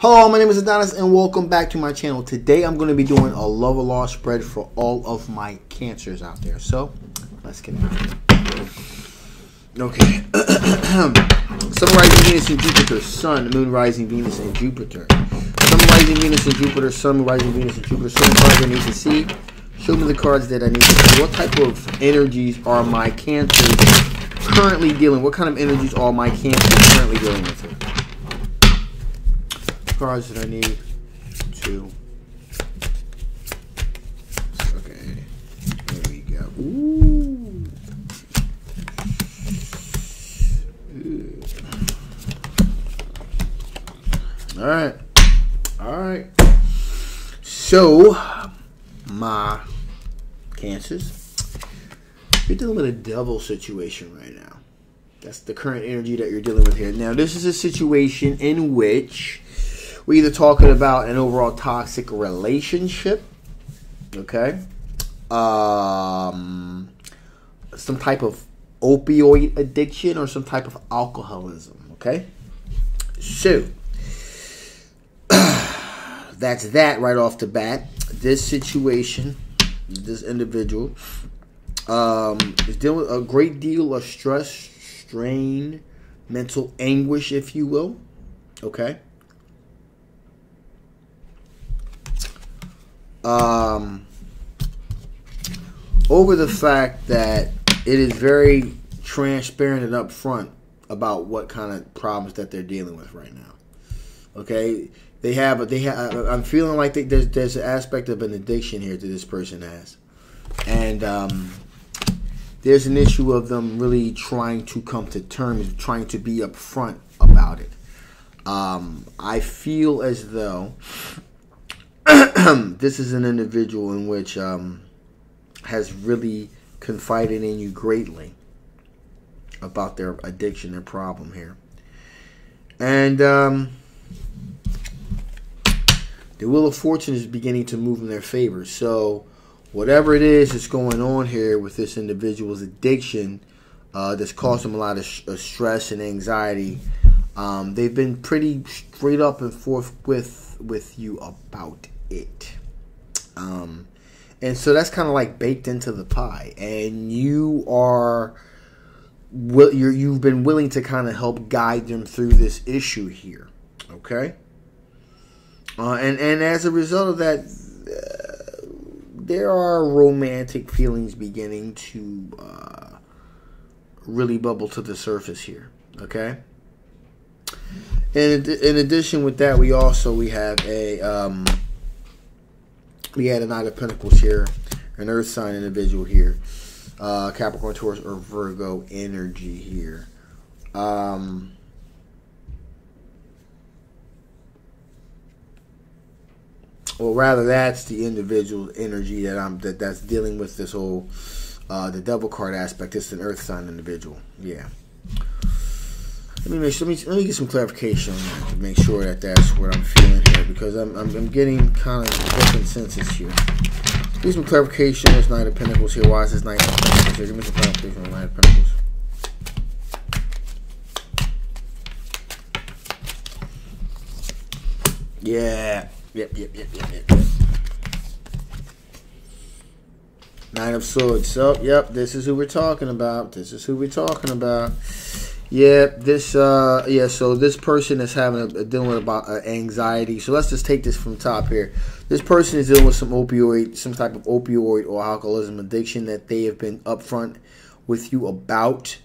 Hello, my name is Adonis and welcome back to my channel. Today I'm going to be doing a love or loss spread for all of my cancers out there. So, let's get into it. Okay. Sun, rising Venus and Jupiter. Sun, Moon, rising Venus and Jupiter. Sun, rising Venus and Jupiter. Sun, Moon, rising Venus and Jupiter. So many cards I need to see. Show me the cards that I need to see. What type of energies are my cancers currently dealing? What kind of energies are my cancers currently dealing with here? Cards that I need to. Okay, there we go. Ooh. All right. So, my cancers, you're dealing with a devil situation right now. That's the current energy that you're dealing with here. Now, this is a situation in which we're either talking about an overall toxic relationship, okay? Some type of opioid addiction or some type of alcoholism, okay? So, that's that right off the bat. This situation, this individual, is dealing with a great deal of stress, strain, mental anguish, if you will, okay? Over the fact that it is very transparent and upfront about what kind of problems that they're dealing with right now. Okay, I'm feeling like there's an aspect of an addiction here that this person has, and there's an issue of them really trying to come to terms, trying to be upfront about it. I feel as though this is an individual in which has really confided in you greatly about their addiction, their problem here. And the Wheel of Fortune is beginning to move in their favor. So whatever it is that's going on here with this individual's addiction that's caused them a lot of stress and anxiety, they've been pretty straight up and forth with you about it. And so that's kind of like baked into the pie, and you've been willing to kind of help guide them through this issue here, okay? And as a result of that, there are romantic feelings beginning to really bubble to the surface here, okay? And in addition with that, we had a Knight of Pentacles here, an Earth sign individual here, Capricorn, Taurus, or Virgo energy here. Well, rather, that's the individual energy that's dealing with this whole the Devil card aspect. It's an Earth sign individual. Yeah. Let me get some clarification on that to make sure that that's what I'm feeling here, because I'm getting kind of different senses here. Give me some clarification on this Knight of Pentacles here. Why is this Knight of Pentacles here? Give me some clarification on Knight of Pentacles. Yeah. Yep. Knight of Swords. So, yep, this is who we're talking about. Yeah, so this person is dealing with about anxiety. So let's just take this from top here. This person is dealing with some type of opioid or alcoholism addiction that they have been upfront with you about.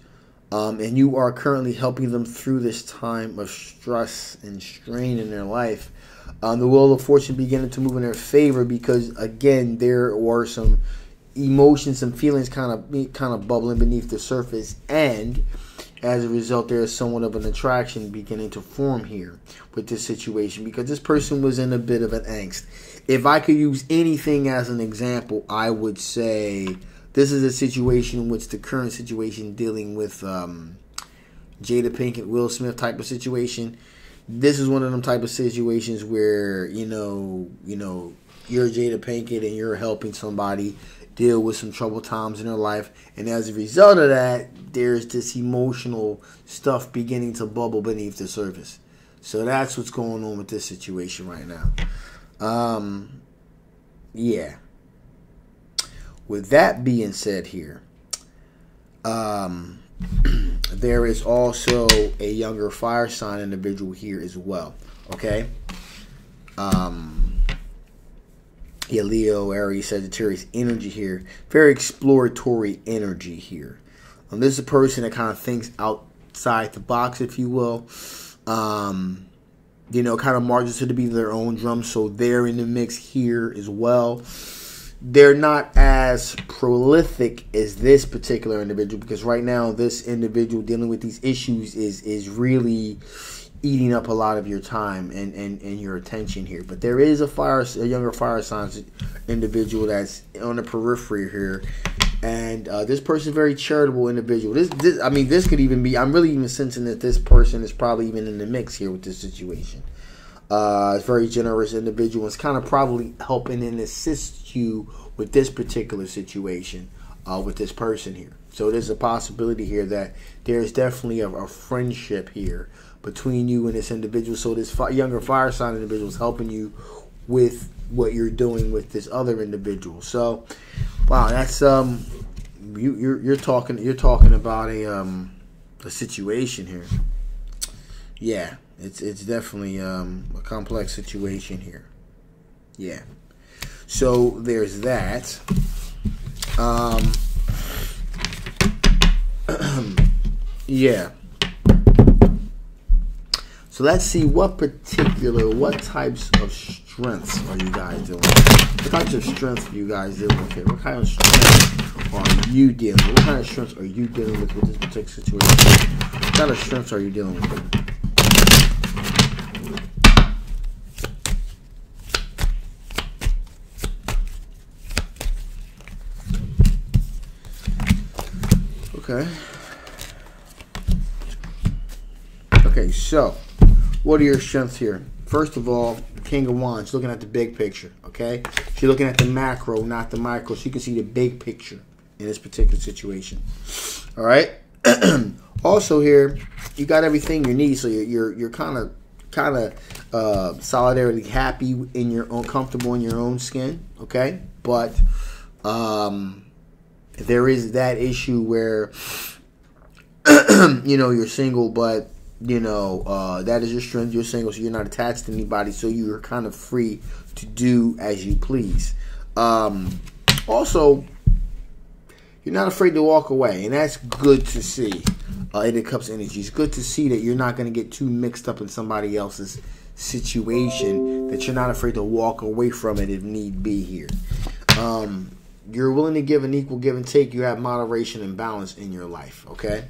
And you are currently helping them through this time of stress and strain in their life. The Wheel of Fortune beginning to move in their favor because, again, there were some emotions, some feelings kind of bubbling beneath the surface, and as a result, there is somewhat of an attraction beginning to form here with this situation, because this person was in a bit of an angst. If I could use anything as an example, I would say this is a situation in which the current situation dealing with Jada Pinkett, Will Smith type of situation. This is one of them type of situations where, you know, you're Jada Pinkett and you're helping somebody deal with some troubled times in their life, and as a result of that, there's this emotional stuff beginning to bubble beneath the surface. So that's what's going on with this situation right now. Yeah. With that being said here, there is also a younger fire sign individual here as well. Okay? Yeah, Leo, Aries, Sagittarius energy here. Very exploratory energy here. This is a person that kind of thinks outside the box, if you will. You know, kind of marches to be their own drum, so they're in the mix here as well. They're not as prolific as this particular individual, because right now this individual dealing with these issues is really eating up a lot of your time and your attention here. But there is a younger fire signs individual that's on the periphery here, and this person is a very charitable individual. This could even be, I'm really even sensing that this person is probably even in the mix here with this situation. It's a very generous individual. It's kind of probably helping and assist you with this particular situation with this person here. So there's a possibility here that there's definitely a friendship here between you and this individual. So this younger fire sign individual is helping you with what you're doing with this other individual. So, wow, that's you're talking about a situation here. Yeah, it's definitely a complex situation here. Yeah. So there's that. Yeah. So let's see what types of strengths are you guys dealing with? What types of strengths are you guys dealing with here? What kind of strengths are you dealing with? What kind of strengths are you dealing with this particular situation? What kind of strengths are you dealing with? Okay. Okay, so what are your strengths here? First of all, King of Wands, looking at the big picture, okay? So you're looking at the macro, not the micro, so you can see the big picture in this particular situation. All right? Also here, you got everything you need, so you're kind of solidarily happy in your own, comfortable in your own skin, okay? But there is that issue where you know, you're single, but you know, that is your strength. You're single, so you're not attached to anybody, so you're kind of free to do as you please. Also, you're not afraid to walk away, and that's good to see. In the Cups energy, it's good to see that you're not going to get too mixed up in somebody else's situation, that you're not afraid to walk away from it if need be here. You're willing to give an equal give and take. You have moderation and balance in your life, okay?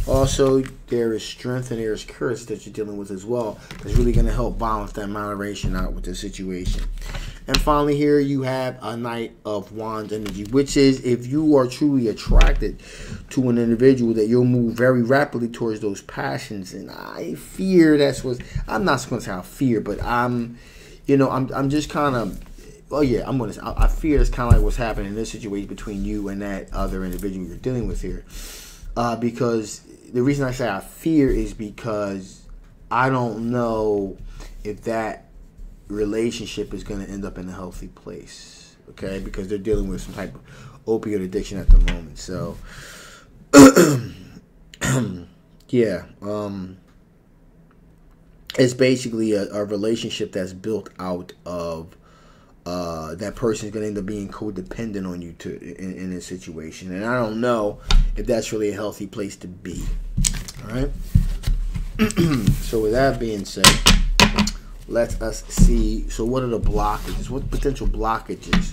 Also, there is strength and there is courage that you're dealing with as well. That's really going to help balance that moderation out with the situation. And finally here, you have a Knight of Wands energy, which is if you are truly attracted to an individual, that you'll move very rapidly towards those passions. And I fear that's what, I'm not going to say I fear, but I'm just kind of, oh yeah, I fear it's kind of like what's happening in this situation between you and that other individual you're dealing with here. Because the reason I say I fear is because I don't know if that relationship is going to end up in a healthy place. Okay, because they're dealing with some type of opioid addiction at the moment. So, yeah, it's basically a relationship that's built out of that person is going to end up being codependent on you in this situation, and I don't know if that's really a healthy place to be. All right. So with that being said, let us see. So what are the blockages? What potential blockages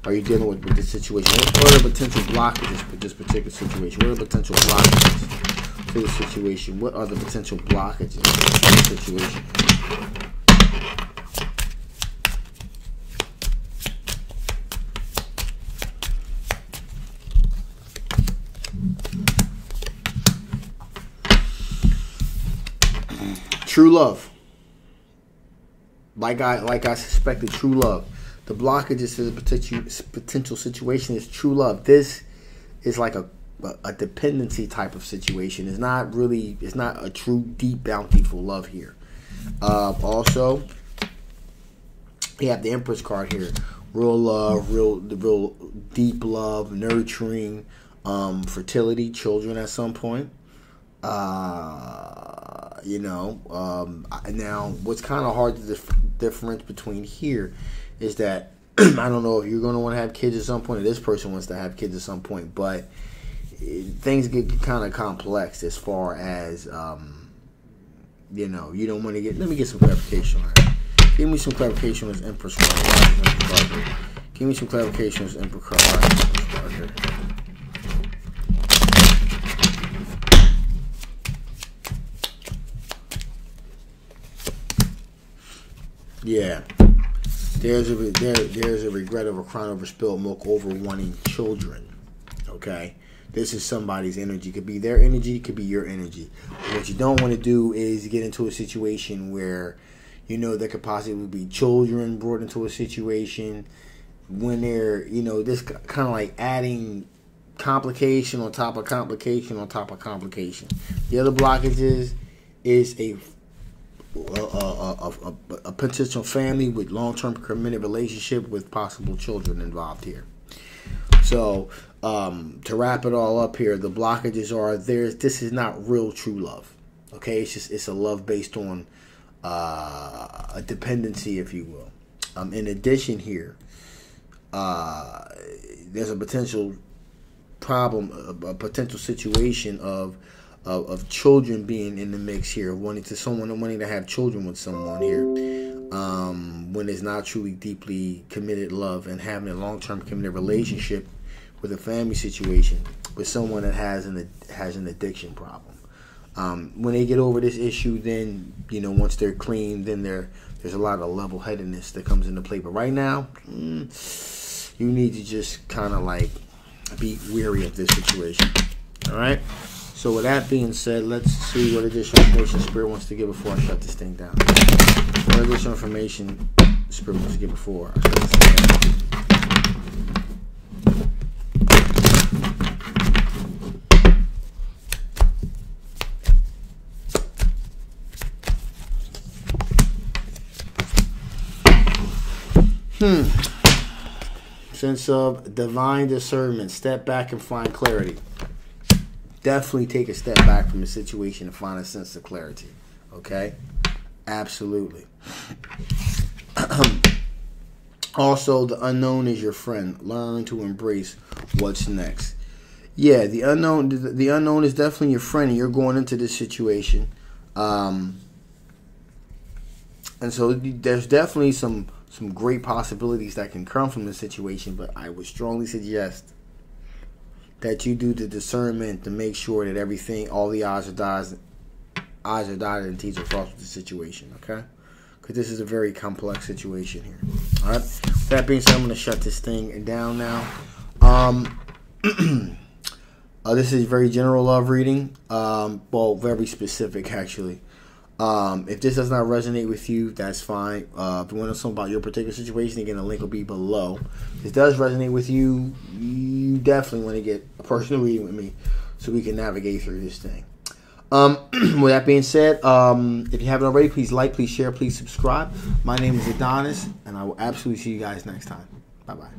are you dealing with this situation? What are the potential blockages for this particular situation? What are the potential blockages for this situation? What are the potential blockages for this situation? True love. Like I suspected, true love. The blockages to the potential situation is true love. This is like a dependency type of situation. It's not a true, deep, bountiful love here. Also, you have the Empress card here. Real love, real deep love, nurturing, fertility, children at some point. Now what's kind of hard to difference between here is that I don't know if you're going to want to have kids at some point or this person wants to have kids at some point, but things get kind of complex as far as you don't want to get. Let me get some clarification on that. Give me some clarification on this Empress card. Give me some clarification on this Empress card here. Yeah, there's a regret of a crown over spilled milk over wanting children. Okay, this is somebody's energy. Could be their energy, could be your energy. What you don't want to do is get into a situation where there could possibly be children brought into a situation when they're this kind of like adding complication on top of complication on top of complication. The other blockage is a potential family with long-term committed relationship with possible children involved here. So to wrap it all up here, the blockages are this is not real true love. Okay, it's a love based on a dependency, if you will. In addition here, there's a potential problem, a potential situation of children being in the mix here, wanting to have children with someone here, when it's not truly deeply committed love, and having a long-term committed relationship with a family situation with someone that has an addiction problem. When they get over this issue, then once they're clean, then there's a lot of level-headedness that comes into play. But right now, you need to just kind of like be weary of this situation. All right. So with that being said, let's see what additional information Spirit wants to give before I shut this thing down. What additional information Spirit wants to give before I shut this thing down. Sense of divine discernment. Step back and find clarity. Definitely take a step back from the situation and find a sense of clarity. Okay? Absolutely. Also, the unknown is your friend. Learn to embrace what's next. Yeah, the unknown is definitely your friend, and you're going into this situation. And so there's definitely some great possibilities that can come from this situation, but I would strongly suggest that you do the discernment to make sure that everything, all the I's are dotted and T's are crossed with the situation, okay? Because this is a very complex situation here. All right? With that being said, I'm going to shut this thing down now. This is a very general love reading. Well, very specific, actually. If this does not resonate with you, that's fine. If you want to know something about your particular situation, again, the link will be below. If it does resonate with you, you definitely want to get a personal reading with me so we can navigate through this thing. With that being said, if you haven't already, please like, please share, please subscribe. My name is Adonis, and I will absolutely see you guys next time. Bye-bye.